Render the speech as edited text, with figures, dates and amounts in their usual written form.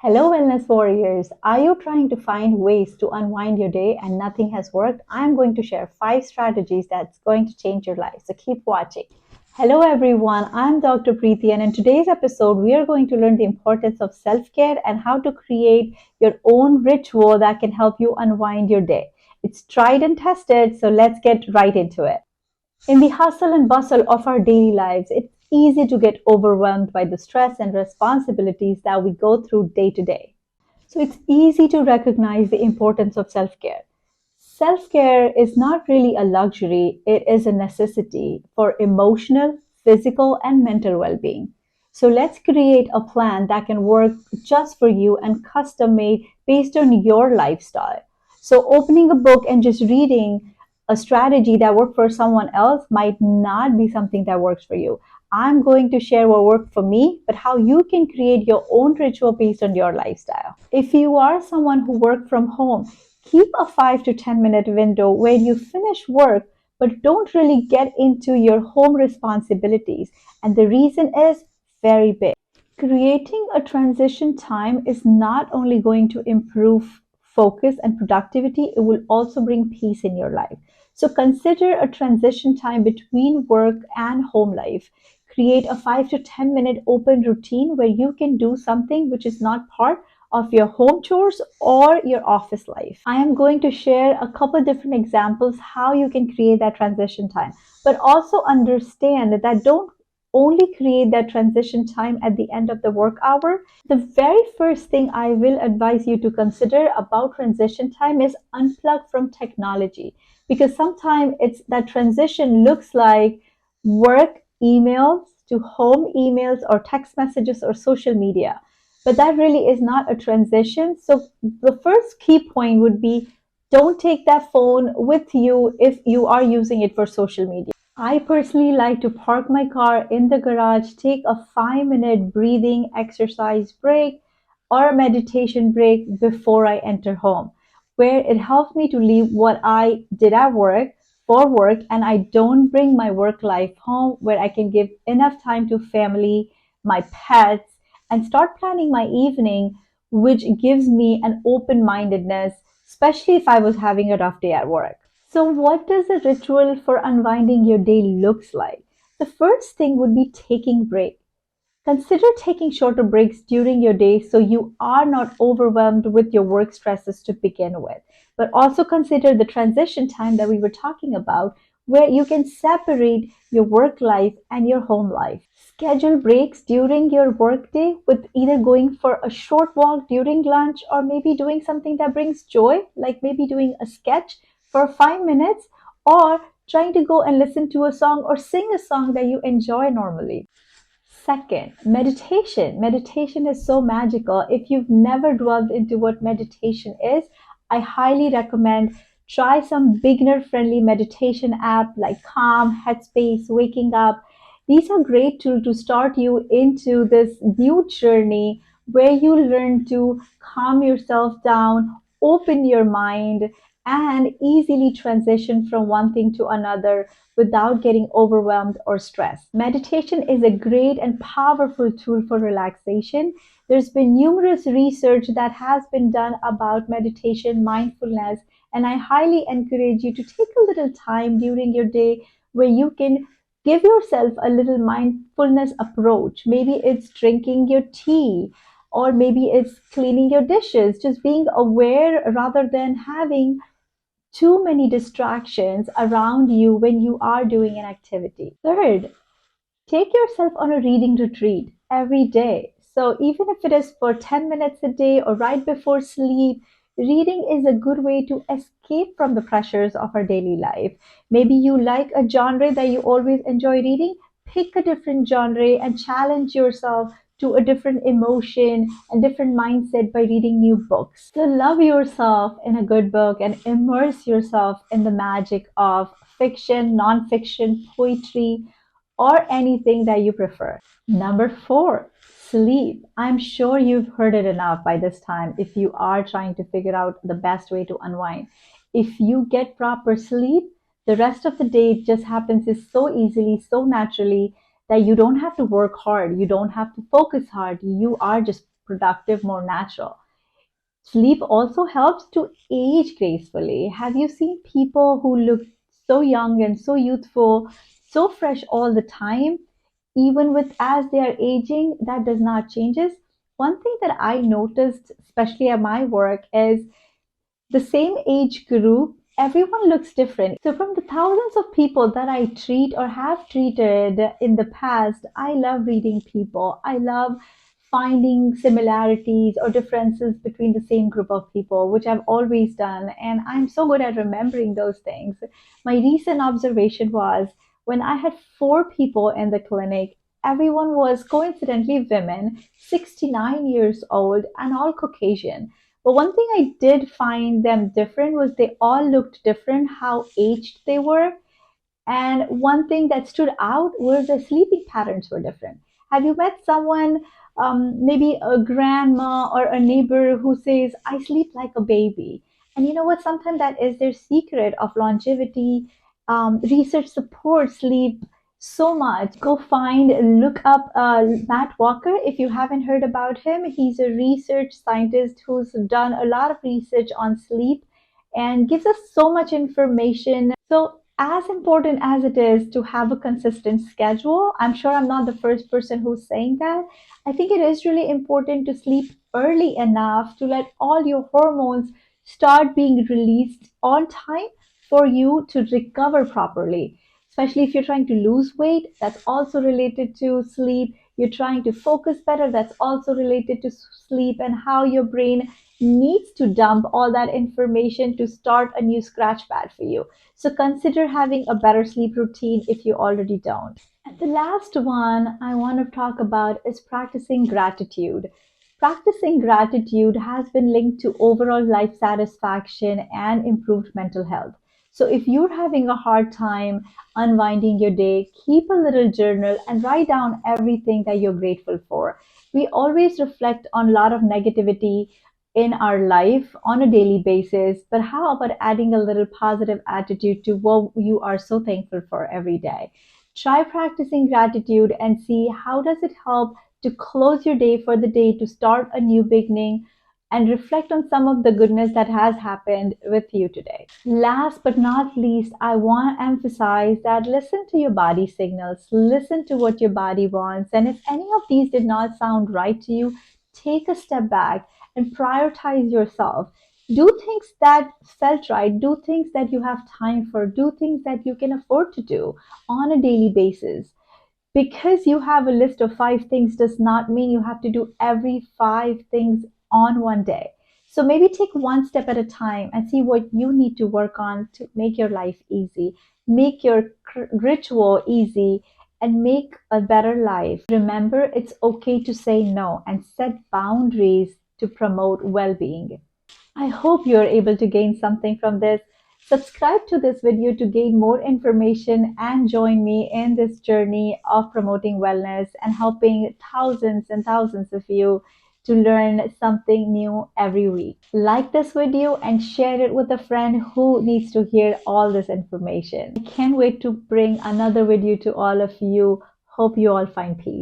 Hello, wellness warriors. Are you trying to find ways to unwind your day and nothing has worked? I'm going to share 5 strategies that's going to change your life. So keep watching. Hello, everyone. I'm Dr. Preeti, and in today's episode, we are going to learn the importance of self care and how to create your own ritual that can help you unwind your day. It's tried and tested, so let's get right into it. In the hustle and bustle of our daily lives, it's easy to get overwhelmed by the stress and responsibilities that we go through day to day. So it's easy to recognize the importance of self care. Self care is not really a luxury, it is a necessity for emotional, physical, and mental well being. So let's create a plan that can work just for you and custom made based on your lifestyle. So opening a book and just reading a strategy that worked for someone else might not be something that works for you. I'm going to share what worked for me, but how you can create your own ritual based on your lifestyle. If you are someone who works from home, keep a 5 to 10 minute window where you finish work but don't really get into your home responsibilities. And the reason is very big. Creating a transition time is not only going to improve focus and productivity, it will also bring peace in your life. So consider a transition time between work and home life. Create a 5 to 10 minute open routine where you can do something which is not part of your home chores or your office life. I am going to share a couple different examples how you can create that transition time, but also understand that don't only create that transition time at the end of the work hour. The very first thing I will advise you to consider about transition time is unplug from technology, because sometimes it's that transition looks like work emails to home emails or text messages or social media, but that really is not a transition. So the first key point would be don't take that phone with you if you are using it for social media. I personally like to park my car in the garage, take a 5 minute breathing exercise break or a meditation break before I enter home, where it helps me to leave what I did at work for work and I don't bring my work life home, where I can give enough time to family, my pets, and start planning my evening, which gives me an open mindedness, especially if I was having a rough day at work. So, what does a ritual for unwinding your day looks like? The first thing would be taking break. Consider taking shorter breaks during your day so you are not overwhelmed with your work stresses to begin with. But also consider the transition time that we were talking about, where you can separate your work life and your home life. Schedule breaks during your workday with either going for a short walk during lunch or maybe doing something that brings joy, like maybe doing a sketch for 5 minutes or trying to go and listen to a song or sing a song that you enjoy normally. Second, meditation. Meditation is so magical. If you've never delved into what meditation is, I highly recommend try some beginner friendly meditation app like Calm, Headspace, Waking Up. These are great tools to start you into this new journey where you learn to calm yourself down, open your mind, and easily transition from one thing to another without getting overwhelmed or stressed. Meditation is a great and powerful tool for relaxation. There's been numerous research that has been done about meditation, mindfulness, and I highly encourage you to take a little time during your day where you can give yourself a little mindfulness approach. Maybe it's drinking your tea, or maybe it's cleaning your dishes, just being aware rather than having too many distractions around you when you are doing an activity. Third, take yourself on a reading retreat every day. So, even if it is for 10 minutes a day or right before sleep, reading is a good way to escape from the pressures of our daily life. Maybe you like a genre that you always enjoy reading, pick a different genre and challenge yourself to a different emotion and different mindset by reading new books. So, love yourself in a good book and immerse yourself in the magic of fiction, non-fiction, poetry, or anything that you prefer. Number four, sleep. I'm sure you've heard it enough by this time if you are trying to figure out the best way to unwind. If you get proper sleep, the rest of the day just happens is so easily, so naturally that you don't have to work hard. You don't have to focus hard. You are just productive, more natural. Sleep also helps to age gracefully. Have you seen people who look so young and so youthful, so fresh all the time? Even with as they are aging, that does not changes. One thing that I noticed, especially at my work, is the same age group, everyone looks different. So, from the thousands of people that I treat or have treated in the past, I love reading people. I love finding similarities or differences between the same group of people, which I've always done. And I'm so good at remembering those things. My recent observation was when I had four people in the clinic, everyone was coincidentally women, 69 years old, and all Caucasian. But one thing I did find them different was they all looked different, how aged they were. And one thing that stood out was the sleeping patterns were different. Have you met someone, maybe a grandma or a neighbor, who says, I sleep like a baby? And you know what? Sometimes that is their secret of longevity. Research supports sleep so much. Go find, look up Matt Walker if you haven't heard about him. He's a research scientist who's done a lot of research on sleep and gives us so much information. So, as important as it is to have a consistent schedule, I'm sure I'm not the first person who's saying that. I think it is really important to sleep early enough to let all your hormones start being released on time for you to recover properly. Especially if you're trying to lose weight, that's also related to sleep. You're trying to focus better, that's also related to sleep and how your brain needs to dump all that information to start a new scratch pad for you. So consider having a better sleep routine if you already don't. And the last one I want to talk about is practicing gratitude. Practicing gratitude has been linked to overall life satisfaction and improved mental health. So if you're having a hard time unwinding your day, keep a little journal and write down everything that you're grateful for. We always reflect on a lot of negativity in our life on a daily basis, but how about adding a little positive attitude to what you are so thankful for every day? Try practicing gratitude and see how does it help to close your day for the day, to start a new beginning, and reflect on some of the goodness that has happened with you today. Last but not least, I want to emphasize that listen to your body signals, listen to what your body wants, and if any of these did not sound right to you, take a step back and prioritize yourself. Do things that felt right, do things that you have time for, do things that you can afford to do on a daily basis. Because you have a list of five things does not mean you have to do every five things on one day. So maybe take one step at a time and see what you need to work on to make your life easy, make your ritual easy, and make a better life. Remember, it's okay to say no and set boundaries to promote well being. I hope you're able to gain something from this. Subscribe to this video to gain more information and join me in this journey of promoting wellness and helping thousands and thousands of you to learn something new every week. Like this video and share it with a friend who needs to hear all this information. I can't wait to bring another video to all of you. Hope you all find peace.